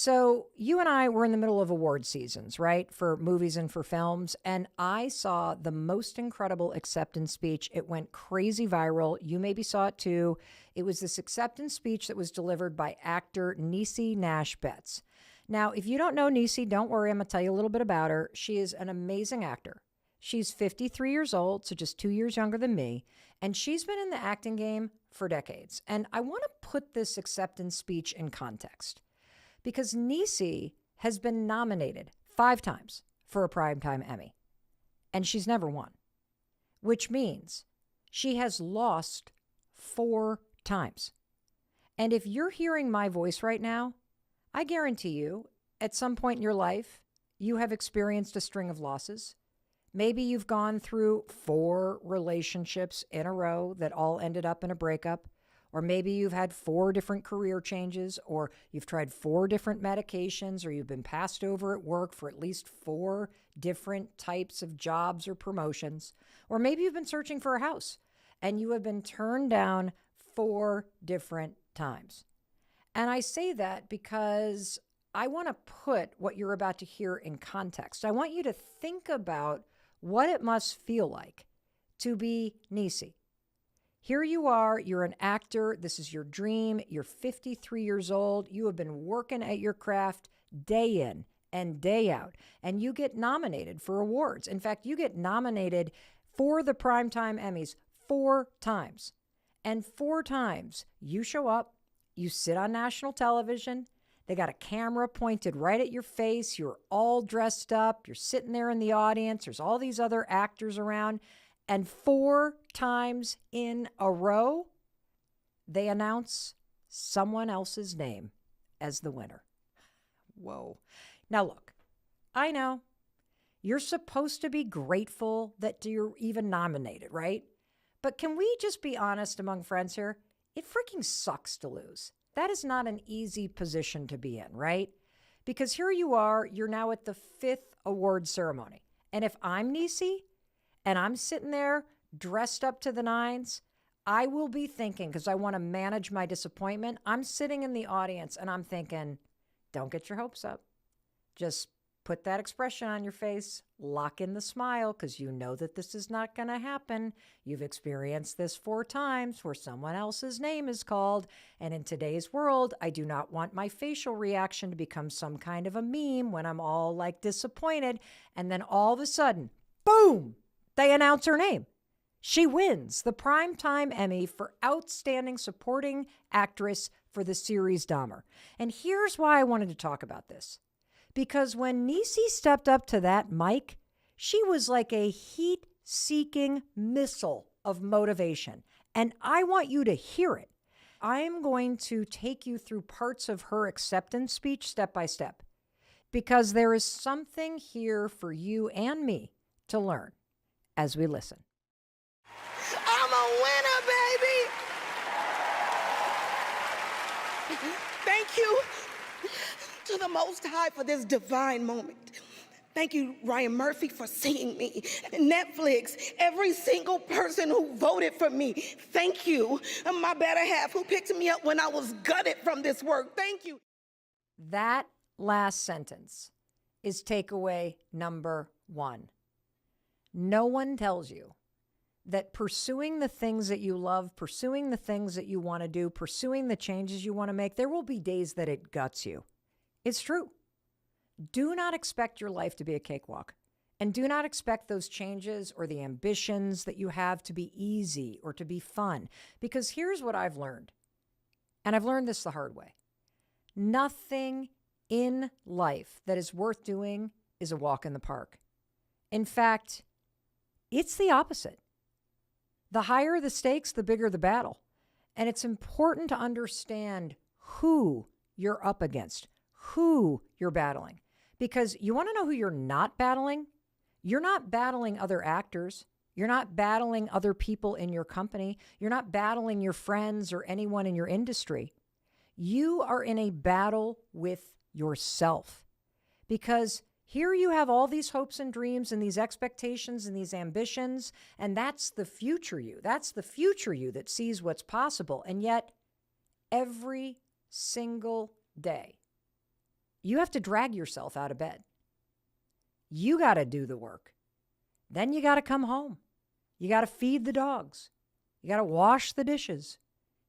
So you and I were in the middle of award seasons, right? For movies and for films. And I saw the most incredible acceptance speech. It went crazy viral. You maybe saw it too. It was this acceptance speech that was delivered by actor Niecy Nash-Betts. Now, if you don't know Niecy, don't worry. I'm going to tell you a little bit about her. She is an amazing actor. She's 53 years old, so just 2 years younger than me. And she's been in the acting game for decades. And I want to put this acceptance speech in context, because Niecy has been nominated 5 times for a Primetime Emmy, and she's never won, which means she has lost 4 times. And if you're hearing my voice right now, I guarantee you, at some point in your life, you have experienced a string of losses. Maybe you've gone through 4 relationships in a row that all ended up in a breakup. Or maybe you've had 4 different career changes, or you've tried 4 different medications, or you've been passed over at work for at least 4 different types of jobs or promotions. Or maybe you've been searching for a house and you have been turned down 4 different times. And I say that because I want to put what you're about to hear in context. I want you to think about what it must feel like to be Niecy. Here you are, you're an actor, this is your dream, you're 53 years old, you have been working at your craft day in and day out, and you get nominated for awards. In fact, you get nominated for the Primetime Emmys 4 times. And 4 times you show up, you sit on national television, they got a camera pointed right at your face, you're all dressed up, you're sitting there in the audience, there's all these other actors around. And 4 times in a row, they announce someone else's name as the winner. Whoa. Now look, I know you're supposed to be grateful that you're even nominated, right? But can we just be honest among friends here? It freaking sucks to lose. That is not an easy position to be in, right? Because here you are, you're now at the 5th award ceremony. And if I'm Niecy, and I'm sitting there dressed up to the nines, I will be thinking, because I want to manage my disappointment, I'm sitting in the audience and I'm thinking, don't get your hopes up. Just put that expression on your face, lock in the smile, because you know that this is not going to happen. You've experienced this 4 times where someone else's name is called. And in today's world, I do not want my facial reaction to become some kind of a meme when I'm all like disappointed. And then all of a sudden, boom! They announce her name. She wins the Primetime Emmy for Outstanding Supporting Actress for the series Dahmer. And here's why I wanted to talk about this. Because when Niecy stepped up to that mic, she was like a heat-seeking missile of motivation. And I want you to hear it. I'm going to take you through parts of her acceptance speech step by step, because there is something here for you and me to learn as we listen. I'm a winner, baby! Thank you to the Most High for this divine moment. Thank you, Ryan Murphy, for seeing me. Netflix, every single person who voted for me. Thank you. And my better half who picked me up when I was gutted from this work. Thank you. That last sentence is takeaway number 1. No one tells you that pursuing the things that you love, pursuing the things that you want to do, pursuing the changes you want to make, there will be days that it guts you. It's true. Do not expect your life to be a cakewalk. And do not expect those changes or the ambitions that you have to be easy or to be fun. Because here's what I've learned. And I've learned this the hard way. Nothing in life that is worth doing is a walk in the park. In fact, it's the opposite. The higher the stakes, the bigger the battle. And it's important to understand who you're up against, who you're battling. Because you want to know who you're not battling? You're not battling other actors. You're not battling other people in your company. You're not battling your friends or anyone in your industry. You are in a battle with yourself. Because here you have all these hopes and dreams and these expectations and these ambitions, and that's the future you. That's the future you that sees what's possible. And yet, every single day, You have to drag yourself out of bed. You got to do the work. Then you got to come home. You got to feed the dogs. You got to wash the dishes.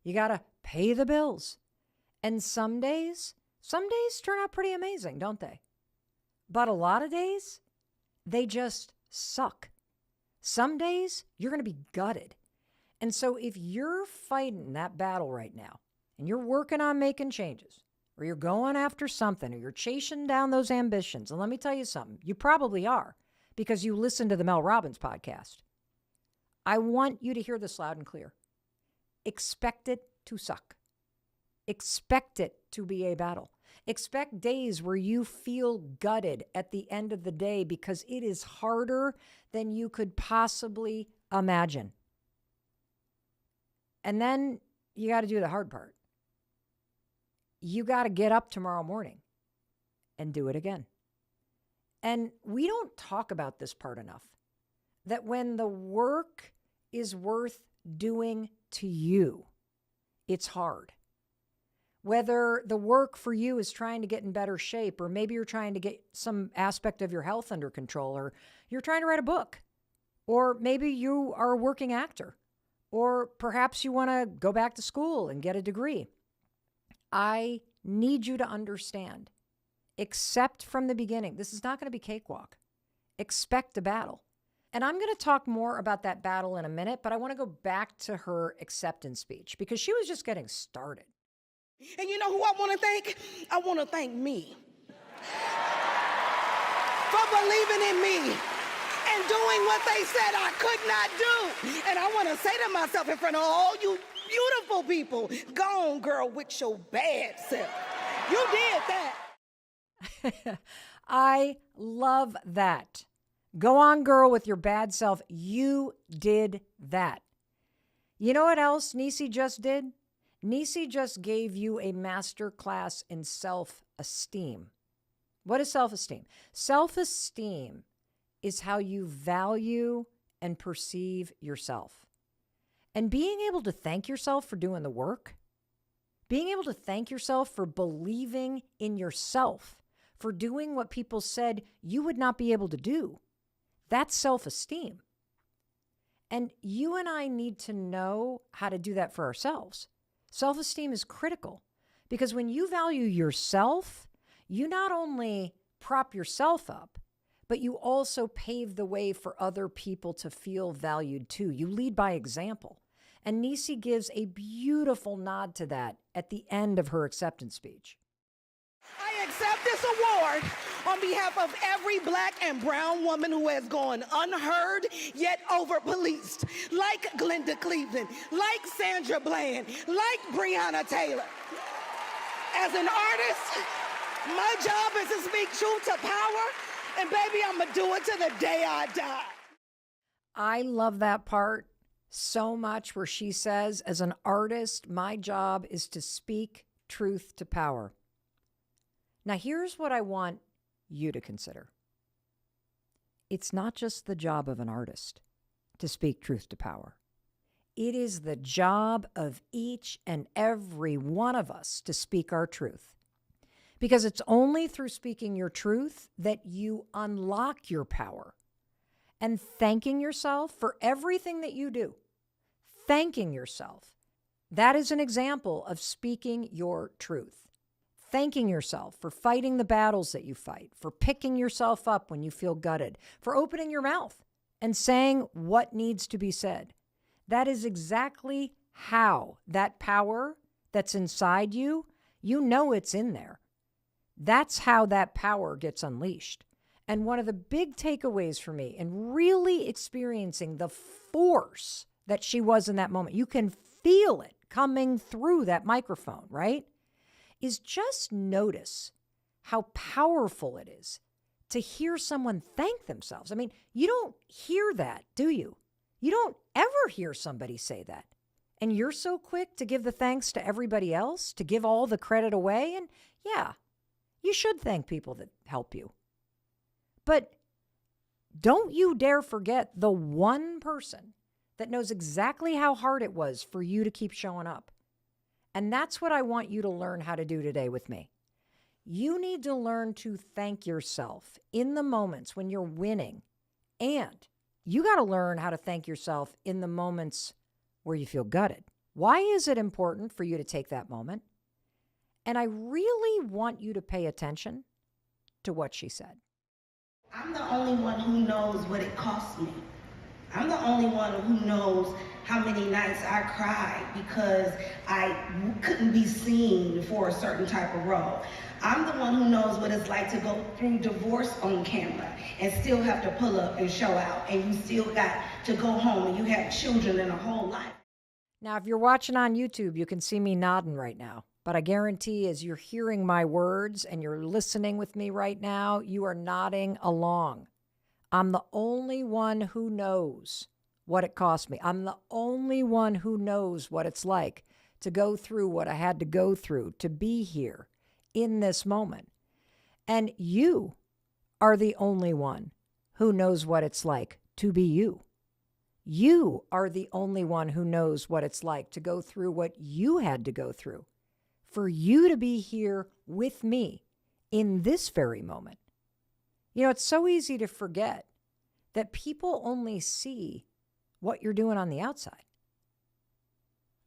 You got to pay the bills. And some days turn out pretty amazing, don't they? But a lot of days, they just suck. Some days, you're going to be gutted. And so if you're fighting that battle right now, and you're working on making changes, or you're going after something, or you're chasing down those ambitions, and let me tell you something, you probably are, because you listen to the Mel Robbins podcast. I want you to hear this loud and clear. Expect it to suck. Expect it to be a battle. Expect days where you feel gutted at the end of the day because it is harder than you could possibly imagine. And then you got to do the hard part. You got to get up tomorrow morning and do it again. And we don't talk about this part enough, that when the work is worth doing to you, it's hard. Whether the work for you is trying to get in better shape, or maybe you're trying to get some aspect of your health under control, or you're trying to write a book, or maybe you are a working actor, or perhaps you want to go back to school and get a degree. I need you to understand, accept from the beginning, this is not going to be cakewalk. Expect a battle. And I'm going to talk more about that battle in a minute, but I want to go back to her acceptance speech because she was just getting started. And you know who I want to thank? I want to thank me for believing in me and doing what they said I could not do. And I want to say to myself in front of all you beautiful people, go on, girl, with your bad self. You did that. I love that. Go on, girl, with your bad self. You did that. You know what else Niecy just did? Niecy just gave you a master class in self-esteem. What is self-esteem? Self-esteem is how you value and perceive yourself. And being able to thank yourself for doing the work, being able to thank yourself for believing in yourself, for doing what people said you would not be able to do, that's self-esteem. And you and I need to know how to do that for ourselves. Self-esteem is critical because when you value yourself, you not only prop yourself up, but you also pave the way for other people to feel valued too. You lead by example. And Niecy gives a beautiful nod to that at the end of her acceptance speech. I accept this award on behalf of every Black and brown woman who has gone unheard yet over-policed, like Glenda Cleveland, like Sandra Bland, like Breonna Taylor. As an artist, my job is to speak truth to power, and baby, I'm gonna do it to the day I die. I love that part so much where she says, as an artist, my job is to speak truth to power. Now, here's what I want you to consider. It's not just the job of an artist to speak truth to power. It is the job of each and every one of us to speak our truth. Because it's only through speaking your truth that you unlock your power. And thanking yourself for everything that you do, thanking yourself, that is an example of speaking your truth. Thanking yourself for fighting the battles that you fight, for picking yourself up when you feel gutted, for opening your mouth and saying what needs to be said. That is exactly how that power that's inside you, you know it's in there. That's how that power gets unleashed. And one of the big takeaways for me in really experiencing the force that she was in that moment, you can feel it coming through that microphone, right? Is just notice how powerful it is to hear someone thank themselves. I mean, you don't hear that, do you? You don't ever hear somebody say that. And you're so quick to give the thanks to everybody else, to give all the credit away. And yeah, you should thank people that help you. But don't you dare forget the one person that knows exactly how hard it was for you to keep showing up. And that's what I want you to learn how to do today with me. You need to learn to thank yourself in the moments when you're winning. And you got to learn how to thank yourself in the moments where you feel gutted. Why is it important for you to take that moment? And I really want you to pay attention to what she said. I'm the only one who knows what it cost me. I'm the only one who knows how many nights I cried because I couldn't be seen for a certain type of role. I'm the one who knows what it's like to go through divorce on camera and still have to pull up and show out, and you still got to go home and you have children and a whole life. Now, if you're watching on YouTube, you can see me nodding right now. But I guarantee as you're hearing my words and you're listening with me right now, you are nodding along. I'm the only one who knows what it cost me. I'm the only one who knows what it's like to go through what I had to go through to be here in this moment. And you are the only one who knows what it's like to be you. You are the only one who knows what it's like to go through what you had to go through. For you to be here with me in this very moment. You know, it's so easy to forget that people only see what you're doing on the outside.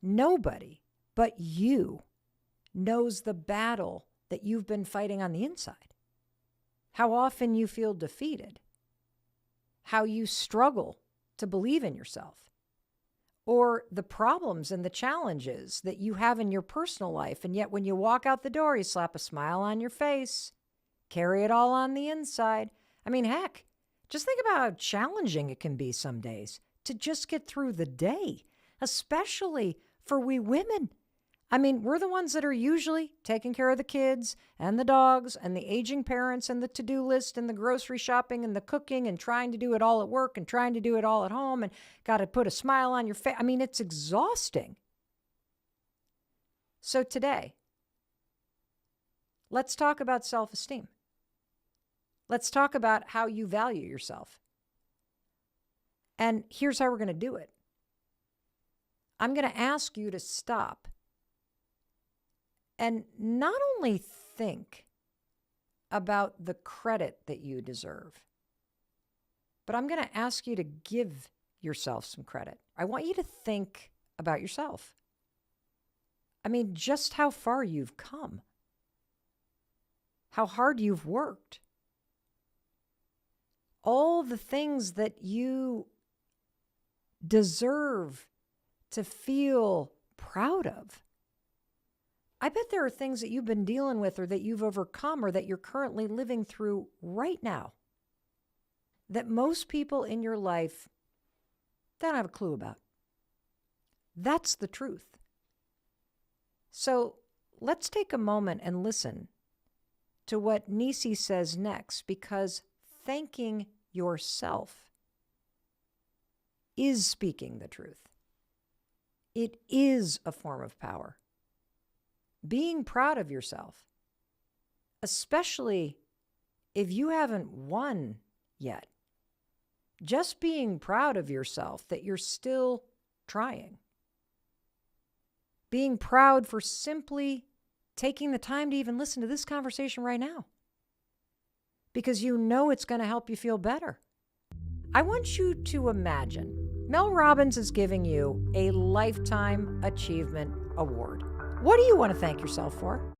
Nobody but you knows the battle that you've been fighting on the inside. How often you feel defeated. How you struggle to believe in yourself. Or the problems and the challenges that you have in your personal life. And yet when you walk out the door, you slap a smile on your face, carry it all on the inside. I mean, heck, just think about how challenging it can be some days to just get through the day, especially for we women. I mean, we're the ones that are usually taking care of the kids and the dogs and the aging parents and the to-do list and the grocery shopping and the cooking and trying to do it all at work and trying to do it all at home and got to put a smile on your face. I mean, it's exhausting. So today, let's talk about self-esteem. Let's talk about how you value yourself. And here's how we're going to do it. I'm going to ask you to stop and not only think about the credit that you deserve, but I'm going to ask you to give yourself some credit. I want you to think about yourself. I mean, just how far you've come, how hard you've worked, all the things that you deserve to feel proud of. I bet there are things that you've been dealing with or that you've overcome or that you're currently living through right now that most people in your life don't have a clue about. That's the truth. So let's take a moment and listen to what Nisi says next, because thanking yourself is speaking the truth. It is a form of power. Being proud of yourself, especially if you haven't won yet. Just being proud of yourself that you're still trying. Being proud for simply taking the time to even listen to this conversation right now. Because you know it's going to help you feel better. I want you to imagine Mel Robbins is giving you a Lifetime Achievement Award. What do you want to thank yourself for?